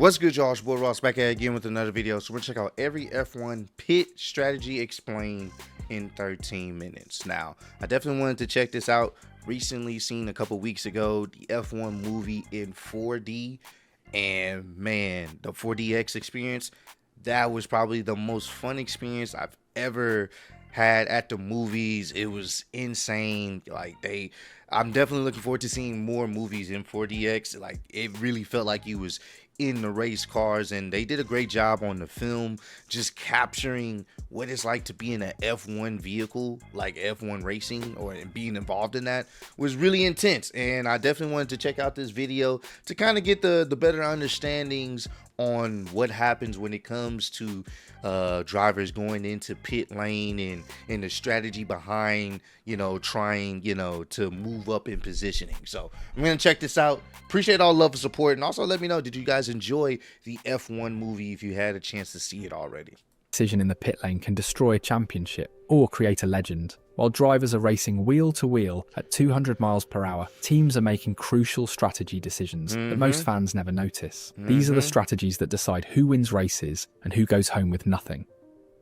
What's good, y'all? It's your boy Ross back at it again with another video. So we're gonna check out every F1 pit strategy explained in 13 minutes. Now, I definitely wanted to check this out. Recently seen a couple weeks ago the F1 movie in 4D, and man, the 4DX experience, that was probably the most fun experience I've ever had at the movies. It was insane. I'm definitely looking forward to seeing more movies in 4DX. Like, it really felt like you was in the race cars, and they did a great job on the film just capturing what it's like to be in an F1 vehicle, like F1 racing, or being involved in that was really intense. And I definitely wanted to check out this video to kind of get the better understandings on what happens when it comes to drivers going into pit lane and the strategy behind, trying, to move up in positioning. So I'm going to check this out. Appreciate all love and support. And also let me know, did you guys enjoy the F1 movie if you had a chance to see it already? Decision in the pit lane can destroy a championship or create a legend. While drivers are racing wheel to wheel at 200 miles per hour, teams are making crucial strategy decisions that most fans never notice. These are the strategies that decide who wins races and who goes home with nothing.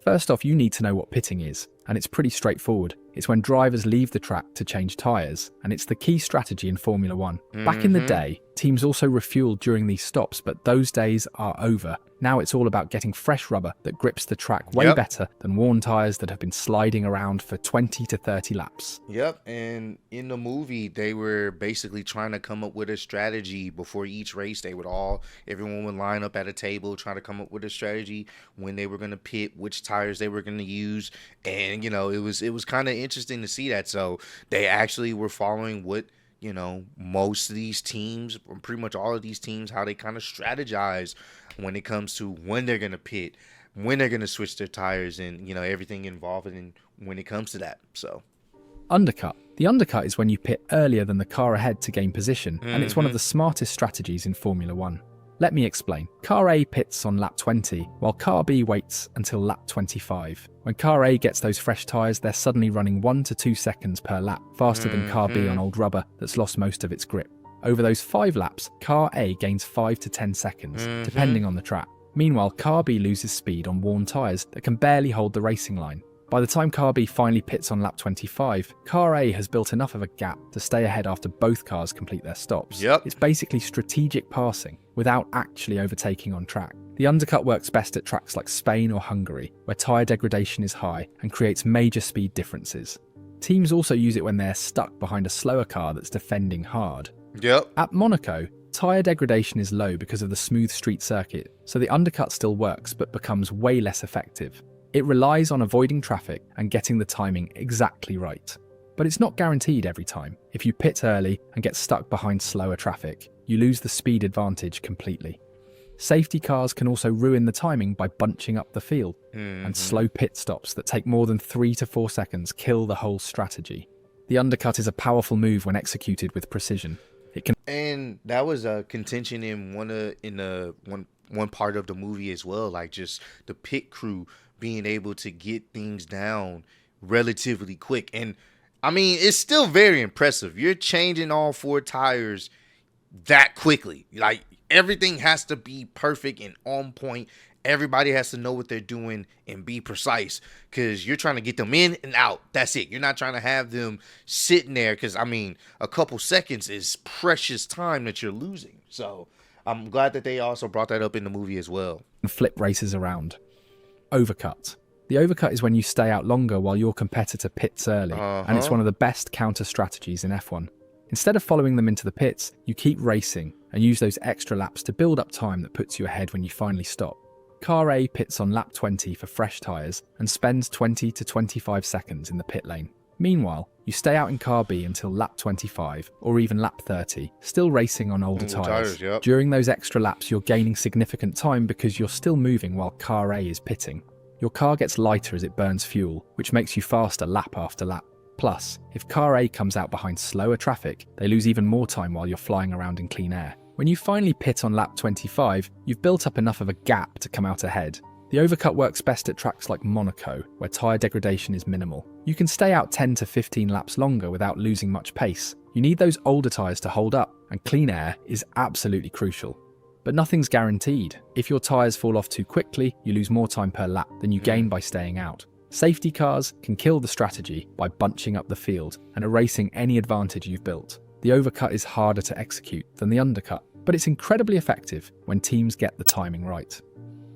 First off, you need to know what pitting is, and it's pretty straightforward. It's when drivers leave the track to change tyres, and it's the key strategy in Formula 1. Back in the day, teams also refueled during these stops, but those days are over. Now it's all about getting fresh rubber that grips the track way better than worn tyres that have been sliding around for 20 to 30 laps. Yep, and in the movie, they were basically trying to come up with a strategy before each race. Everyone would line up at a table, trying to come up with a strategy when they were going to pit, which tires they were going to use. And, it was kind of interesting to see that. So they actually were following what, most of these teams, pretty much all of these teams, how they kind of strategize when it comes to when they're going to pit, when they're going to switch their tires, and, everything involved in when it comes to that. So Undercut. The undercut is when you pit earlier than the car ahead to gain position, and it's one of the smartest strategies in Formula 1. Let me explain. Car A pits on lap 20, while Car B waits until lap 25. When Car A gets those fresh tyres, they're suddenly running 1 to 2 seconds per lap, faster than Car B on old rubber that's lost most of its grip. Over those 5 laps, Car A gains 5 to 10 seconds, depending on the track. Meanwhile, Car B loses speed on worn tyres that can barely hold the racing line. By the time Car B finally pits on lap 25, Car A has built enough of a gap to stay ahead after both cars complete their stops. It's basically strategic passing without actually overtaking on track. The undercut works best at tracks like Spain or Hungary, where tyre degradation is high and creates major speed differences. Teams also use it when they're stuck behind a slower car that's defending hard. At Monaco, tyre degradation is low because of the smooth street circuit, so the undercut still works but becomes way less effective. It relies on avoiding traffic and getting the timing exactly right. But it's not guaranteed every time. If you pit early and get stuck behind slower traffic, you lose the speed advantage completely. Safety cars can also ruin the timing by bunching up the field, and slow pit stops that take more than 3 to 4 seconds kill the whole strategy. The undercut is a powerful move when executed with precision. And that was a contention in one part of the movie as well, like just the pit crew being able to get things down relatively quick. And I mean, it's still very impressive. You're changing all 4 tires that quickly. Like, everything has to be perfect and on point. Everybody has to know what they're doing and be precise, because you're trying to get them in and out. That's it. You're not trying to have them sitting there, because, I mean, a couple seconds is precious time that you're losing. So I'm glad that they also brought that up in the movie as well. Flip races around. Overcut. The overcut is when you stay out longer while your competitor pits early, and it's one of the best counter strategies in F1. Instead of following them into the pits, you keep racing and use those extra laps to build up time that puts you ahead when you finally stop. Car A pits on lap 20 for fresh tyres and spends 20 to 25 seconds in the pit lane. Meanwhile, you stay out in Car B until lap 25 or even lap 30, still racing on older tyres. During those extra laps, you're gaining significant time because you're still moving while Car A is pitting. Your car gets lighter as it burns fuel, which makes you faster lap after lap. Plus, if Car A comes out behind slower traffic, they lose even more time while you're flying around in clean air. When you finally pit on lap 25, you've built up enough of a gap to come out ahead. The overcut works best at tracks like Monaco, where tyre degradation is minimal. You can stay out 10 to 15 laps longer without losing much pace. You need those older tyres to hold up, and clean air is absolutely crucial. But nothing's guaranteed. If your tyres fall off too quickly, you lose more time per lap than you gain by staying out. Safety cars can kill the strategy by bunching up the field and erasing any advantage you've built. The overcut is harder to execute than the undercut, but it's incredibly effective when teams get the timing right.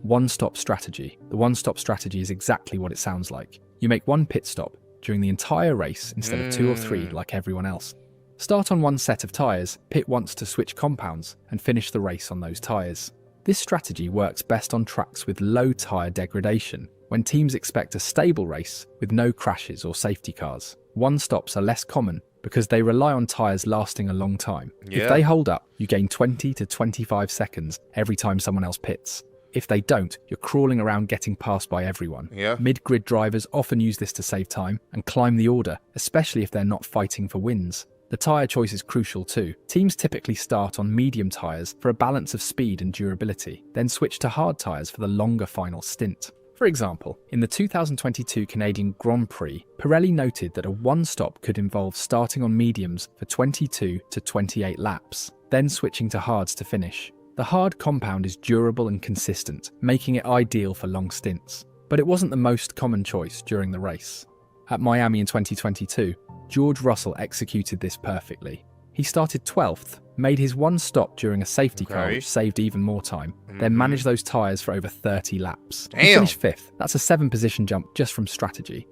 One-stop strategy. The one-stop strategy is exactly what it sounds like. You make one pit stop during the entire race instead of 2 or 3 like everyone else. Start on one set of tyres, pit once to switch compounds, and finish the race on those tyres. This strategy works best on tracks with low tyre degradation, when teams expect a stable race with no crashes or safety cars. One-stops are less common because they rely on tyres lasting a long time. If they hold up, you gain 20 to 25 seconds every time someone else pits. If they don't, you're crawling around getting passed by everyone. Mid-grid drivers often use this to save time and climb the order, especially if they're not fighting for wins. The tyre choice is crucial too. Teams typically start on medium tyres for a balance of speed and durability, then switch to hard tyres for the longer final stint. For example, in the 2022 Canadian Grand Prix, Pirelli noted that a one-stop could involve starting on mediums for 22 to 28 laps, then switching to hards to finish. The hard compound is durable and consistent, making it ideal for long stints. But it wasn't the most common choice during the race. At Miami in 2022, George Russell executed this perfectly. He started 12th, made his one stop during a safety car which saved even more time, then managed those tyres for over 30 laps. He finished 5th. That's a 7-position jump just from strategy.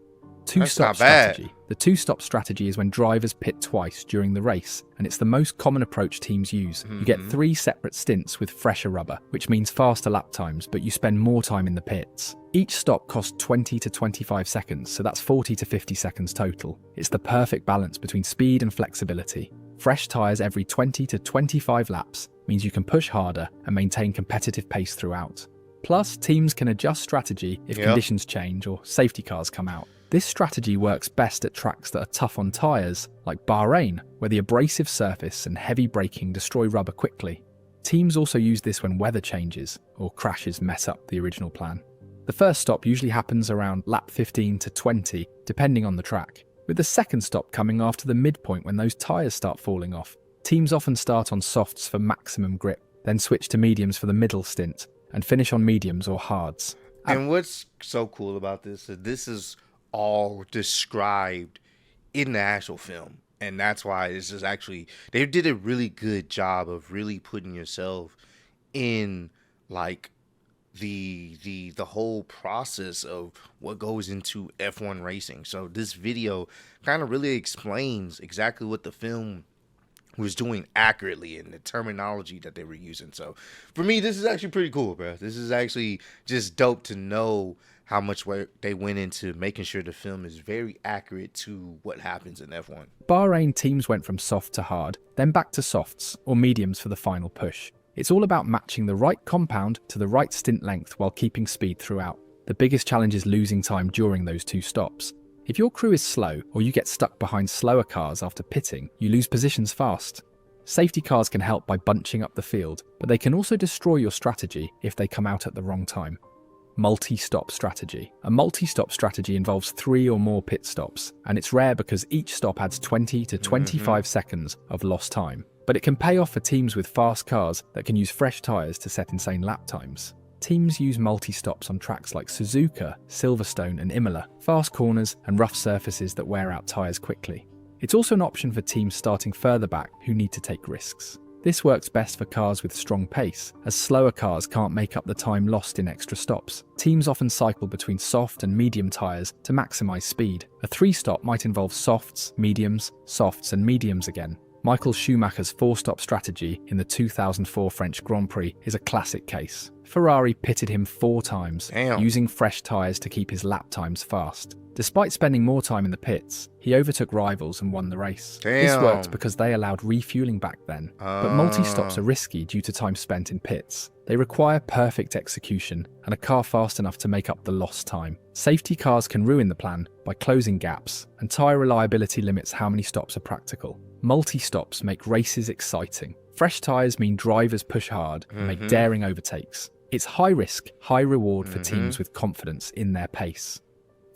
Two-stop strategy. The two-stop strategy is when drivers pit twice during the race, and it's the most common approach teams use. You get 3 separate stints with fresher rubber, which means faster lap times, but you spend more time in the pits. Each stop costs 20 to 25 seconds, so that's 40 to 50 seconds total. It's the perfect balance between speed and flexibility. Fresh tyres every 20 to 25 laps means you can push harder and maintain competitive pace throughout. Plus, teams can adjust strategy if conditions change or safety cars come out. This strategy works best at tracks that are tough on tyres, like Bahrain, where the abrasive surface and heavy braking destroy rubber quickly. Teams also use this when weather changes or crashes mess up the original plan. The first stop usually happens around lap 15 to 20, depending on the track, with the second stop coming after the midpoint when those tyres start falling off. Teams often start on softs for maximum grip, then switch to mediums for the middle stint, and finish on mediums or hards. And what's so cool about this is this is all described in the actual film, and that's why this is actually, they did a really good job of really putting yourself in like the whole process of what goes into F1 racing. So this video kind of really explains exactly what the film was doing accurately and the terminology that they were using. So for me, this is actually pretty cool, bro. This is actually just dope to know how much work they went into making sure the film is very accurate to what happens in F1. Bahrain teams went from soft to hard, then back to softs or mediums for the final push. It's all about matching the right compound to the right stint length while keeping speed throughout. The biggest challenge is losing time during those 2 stops. If your crew is slow or you get stuck behind slower cars after pitting, you lose positions fast. Safety cars can help by bunching up the field, but they can also destroy your strategy if they come out at the wrong time. Multi-stop strategy. A multi-stop strategy involves 3 or more pit stops, and it's rare because each stop adds 20 to 25 seconds of lost time. But it can pay off for teams with fast cars that can use fresh tyres to set insane lap times. Teams use multi-stops on tracks like Suzuka, Silverstone and Imola, fast corners and rough surfaces that wear out tyres quickly. It's also an option for teams starting further back who need to take risks. This works best for cars with strong pace, as slower cars can't make up the time lost in extra stops. Teams often cycle between soft and medium tyres to maximise speed. A 3-stop might involve softs, mediums, softs and mediums again. Michael Schumacher's 4-stop strategy in the 2004 French Grand Prix is a classic case. Ferrari pitted him 4 times, using fresh tyres to keep his lap times fast. Despite spending more time in the pits, he overtook rivals and won the race. This worked because they allowed refueling back then, but multi-stops are risky due to time spent in pits. They require perfect execution and a car fast enough to make up the lost time. Safety cars can ruin the plan by closing gaps, and tyre reliability limits how many stops are practical. Multi-stops make races exciting. Fresh tyres mean drivers push hard and make daring overtakes. It's high risk, high reward for teams with confidence in their pace.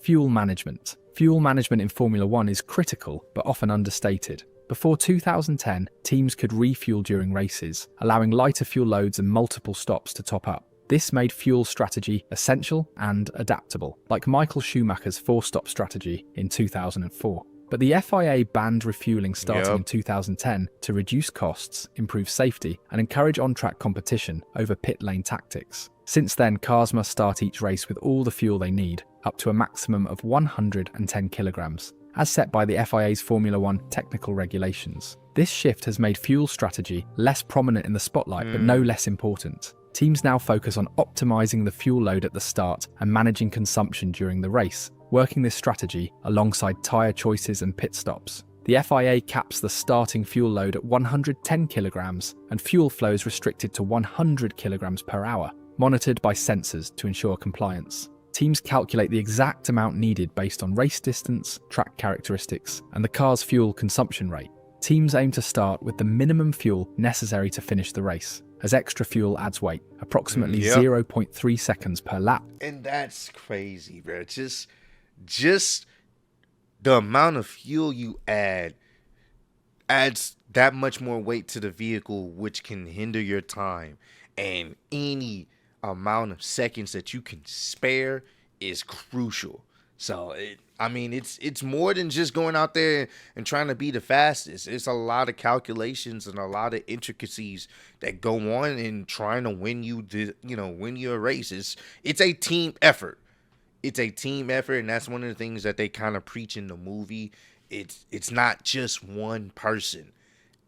Fuel management. Fuel management in Formula 1 is critical but often understated. Before 2010, teams could refuel during races, allowing lighter fuel loads and multiple stops to top up. This made fuel strategy essential and adaptable, like Michael Schumacher's 4-stop strategy in 2004. But the FIA banned refueling starting in 2010 to reduce costs, improve safety, and encourage on-track competition over pit lane tactics. Since then, cars must start each race with all the fuel they need, up to a maximum of 110 kilograms, as set by the FIA's Formula One technical regulations. This shift has made fuel strategy less prominent in the spotlight, but no less important. Teams now focus on optimizing the fuel load at the start and managing consumption during the race, working this strategy alongside tyre choices and pit stops. The FIA caps the starting fuel load at 110 kilograms and fuel flow is restricted to 100 kilograms per hour, monitored by sensors to ensure compliance. Teams calculate the exact amount needed based on race distance, track characteristics, and the car's fuel consumption rate. Teams aim to start with the minimum fuel necessary to finish the race, as extra fuel adds weight, approximately 0.3 seconds per lap. And that's crazy, bro. Just the amount of fuel you add adds that much more weight to the vehicle, which can hinder your time. And any amount of seconds that you can spare is crucial. So it's more than just going out there and trying to be the fastest. It's a lot of calculations and a lot of intricacies that go on in trying to win you a race. It's a team effort. It's a team effort, and that's one of the things that they kind of preach in the movie. It's not just one person.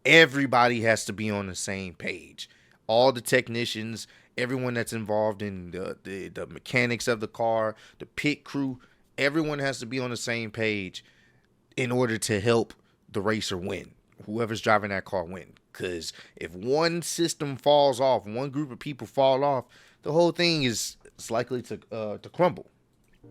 Everybody has to be on the same page. All the technicians, everyone that's involved in the mechanics of the car, the pit crew, everyone has to be on the same page in order to help the racer win. Whoever's driving that car win. Because if one system falls off, one group of people fall off, the whole thing is likely to crumble.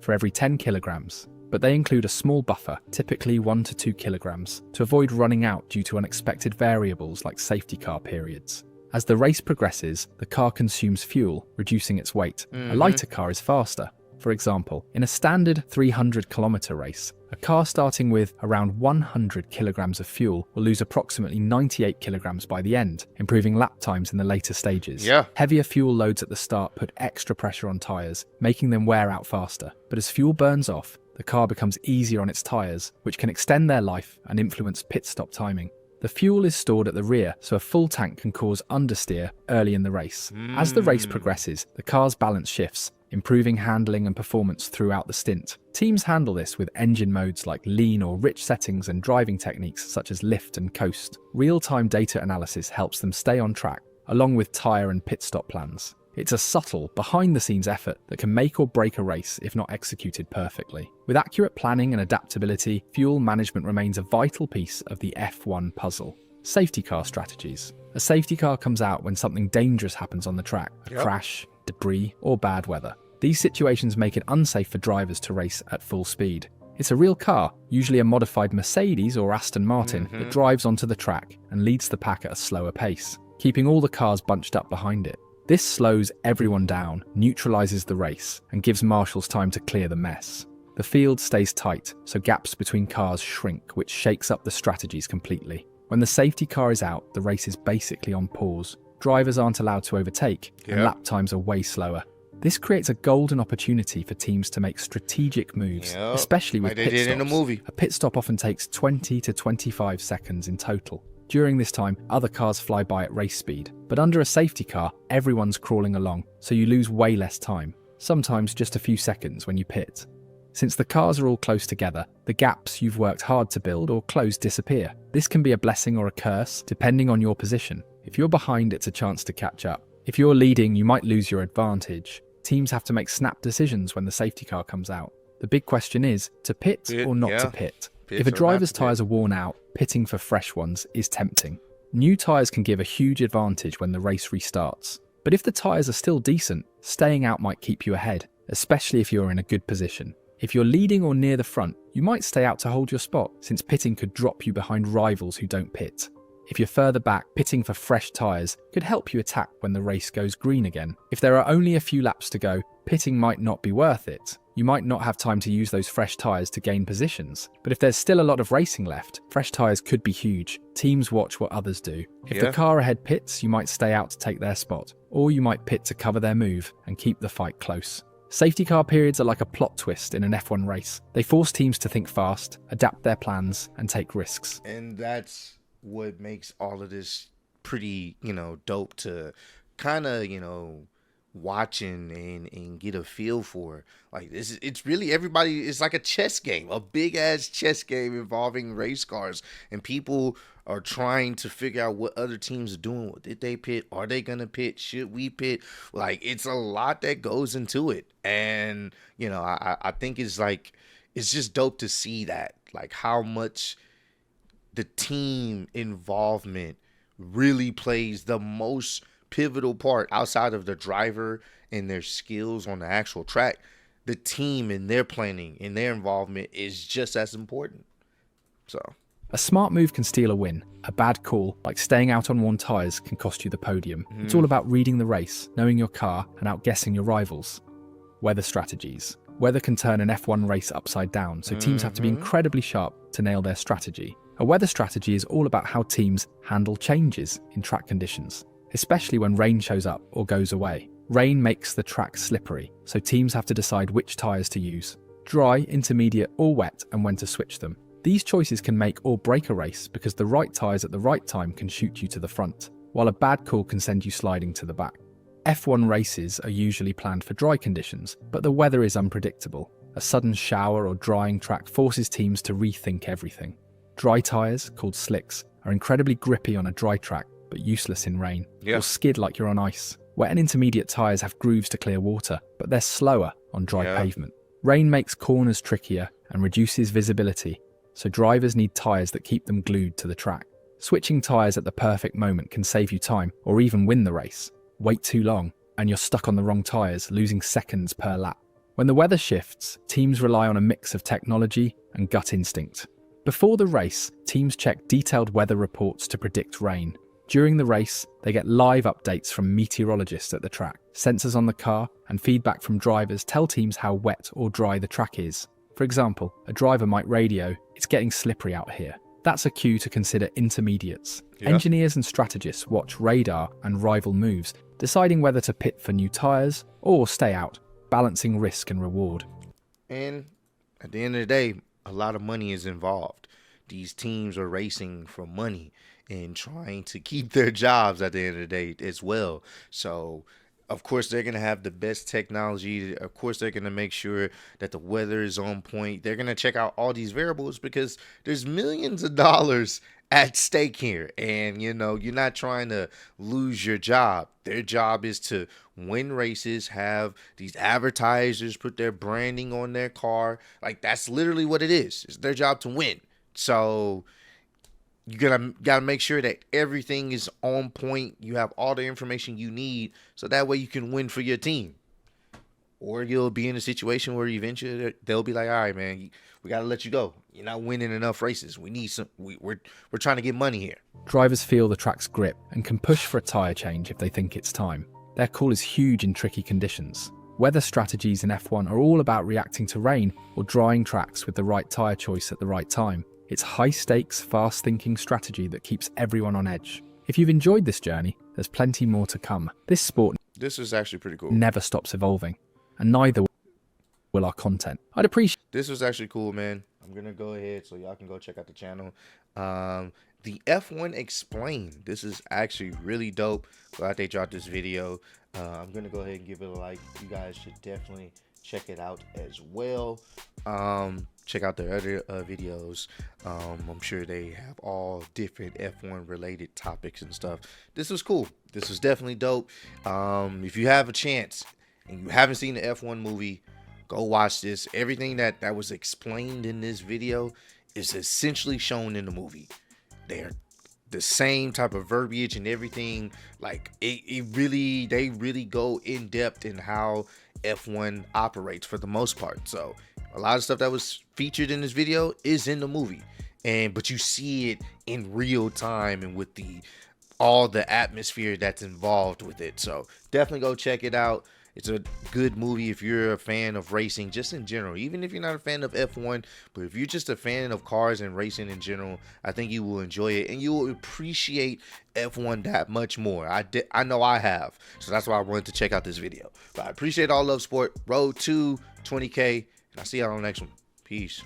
For every 10 kilograms, but they include a small buffer, typically 1 to 2 kilograms, to avoid running out due to unexpected variables like safety car periods. As the race progresses, the car consumes fuel, reducing its weight. A lighter car is faster. For example, in a standard 300-kilometer race, a car starting with around 100 kilograms of fuel will lose approximately 98 kilograms by the end, improving lap times in the later stages. Heavier fuel loads at the start put extra pressure on tyres, making them wear out faster. But as fuel burns off, the car becomes easier on its tyres, which can extend their life and influence pit stop timing. The fuel is stored at the rear, so a full tank can cause understeer early in the race. As the race progresses, the car's balance shifts, improving handling and performance throughout the stint. Teams handle this with engine modes like lean or rich settings and driving techniques such as lift and coast. Real-time data analysis helps them stay on track, along with tyre and pit stop plans. It's a subtle, behind-the-scenes effort that can make or break a race if not executed perfectly. With accurate planning and adaptability, fuel management remains a vital piece of the F1 puzzle. Safety car strategies. A safety car comes out when something dangerous happens on the track, a crash, debris, or bad weather. These situations make it unsafe for drivers to race at full speed. It's a real car, usually a modified Mercedes or Aston Martin, that drives onto the track and leads the pack at a slower pace, keeping all the cars bunched up behind it. This slows everyone down, neutralizes the race, and gives marshals time to clear the mess. The field stays tight, so gaps between cars shrink, which shakes up the strategies completely. When the safety car is out, the race is basically on pause. Drivers aren't allowed to overtake, and lap times are way slower. This creates a golden opportunity for teams to make strategic moves, especially with pit stops. In the movie. A pit stop often takes 20 to 25 seconds in total. During this time, other cars fly by at race speed, but under a safety car, everyone's crawling along, so you lose way less time, sometimes just a few seconds when you pit. Since the cars are all close together, the gaps you've worked hard to build or close disappear. This can be a blessing or a curse, depending on your position. If you're behind, it's a chance to catch up. If you're leading, you might lose your advantage. Teams have to make snap decisions when the safety car comes out. The big question is, to pit or not to pit? If a driver's tyres are worn out, pitting for fresh ones is tempting. New tyres can give a huge advantage when the race restarts. But if the tyres are still decent, staying out might keep you ahead, especially if you're in a good position. If you're leading or near the front, you might stay out to hold your spot, since pitting could drop you behind rivals who don't pit. If you're further back, pitting for fresh tyres could help you attack when the race goes green again. If there are only a few laps to go, pitting might not be worth it. You might not have time to use those fresh tyres to gain positions, but if there's still a lot of racing left, fresh tyres could be huge. Teams watch what others do. If the car ahead pits, you might stay out to take their spot, or you might pit to cover their move and keep the fight close. Safety car periods are like a plot twist in an F1 race. They force teams to think fast, adapt their plans, and take risks. And that's what makes all of this pretty, dope to kind of, watching and get a feel for. Like, it's really everybody. It's like a chess game, a big ass chess game involving race cars, and people are trying to figure out what other teams are doing. What did they pit? Are they gonna pit? Should we pit? Like, it's a lot that goes into it, and I think it's just dope to see that, like, how much the team involvement really plays the most pivotal part outside of the driver and their skills on the actual track. The team and their planning and their involvement is just as important. So a smart move can steal a win. A bad call, like staying out on worn tyres, can cost you the podium. It's all about reading the race, knowing your car, and outguessing your rivals. Weather strategies. Weather can turn an F1 race upside down, so teams have to be incredibly sharp to nail their strategy. A weather strategy is all about how teams handle changes in track conditions, especially when rain shows up or goes away. Rain makes the track slippery, so teams have to decide which tyres to use: dry, intermediate, or wet, and when to switch them. These choices can make or break a race because the right tyres at the right time can shoot you to the front, while a bad call can send you sliding to the back. F1 races are usually planned for dry conditions, but the weather is unpredictable. A sudden shower or drying track forces teams to rethink everything. Dry tyres, called slicks, are incredibly grippy on a dry track, but useless in rain, or skid like you're on ice. Wet and intermediate tyres have grooves to clear water, but they're slower on dry pavement. Rain makes corners trickier and reduces visibility, so drivers need tyres that keep them glued to the track. Switching tyres at the perfect moment can save you time or even win the race. Wait too long, and you're stuck on the wrong tyres, losing seconds per lap. When the weather shifts, teams rely on a mix of technology and gut instinct. Before the race, teams check detailed weather reports to predict rain. During the race, they get live updates from meteorologists at the track. Sensors on the car and feedback from drivers tell teams how wet or dry the track is. For example, a driver might radio, "It's getting slippery out here." That's a cue to consider intermediates. Engineers and strategists watch radar and rival moves, deciding whether to pit for new tyres or stay out, balancing risk and reward. And at the end of the day, a lot of money is involved. These teams are racing for money and trying to keep their jobs at the end of the day as well. So, of course, they're going to have the best technology. Of course, they're going to make sure that the weather is on point. They're going to check out all these variables because there's millions of dollars at stake here. And, you're not trying to lose your job. Their job is to win races, have these advertisers put their branding on their car. Like, that's literally what it is. It's their job to win. So you gotta make sure that everything is on point. You have all the information you need, so that way you can win for your team. Or you'll be in a situation where eventually they'll be like, "All right, man, we gotta let you go. You're not winning enough races. We need some. We're trying to get money here." Drivers feel the track's grip and can push for a tyre change if they think it's time. Their call is huge in tricky conditions. Weather strategies in F1 are all about reacting to rain or drying tracks with the right tyre choice at the right time. It's high-stakes, fast-thinking strategy that keeps everyone on edge. If you've enjoyed this journey, there's plenty more to come. This sport This is actually pretty cool. Never stops evolving, and neither will our content. I'd appreciate... This was actually cool, man. I'm going to go ahead so y'all can go check out the channel. The F1 Explained. This is actually really dope. Glad they dropped this video. I'm going to go ahead and give it a like. You guys should definitely check it out as well. Check out their other videos. I'm sure they have all different F1 related topics and stuff. This was cool. This was definitely dope. If you have a chance and you haven't seen the F1 movie, go watch this. Everything that was explained in this video is essentially shown in the movie. They're the same type of verbiage and everything. Like they really go in depth in how F1 operates for the most part. So a lot of stuff that was featured in this video is in the movie, but you see it in real time and with all the atmosphere that's involved with it. So definitely go check it out. It's a good movie if you're a fan of racing, just in general. Even if you're not a fan of F1, but if you're just a fan of cars and racing in general, I think you will enjoy it and you will appreciate F1 that much more. I know I have, so that's why I wanted to check out this video. But I appreciate all love, sport. Road to 20K, and I'll see y'all on the next one. Peace.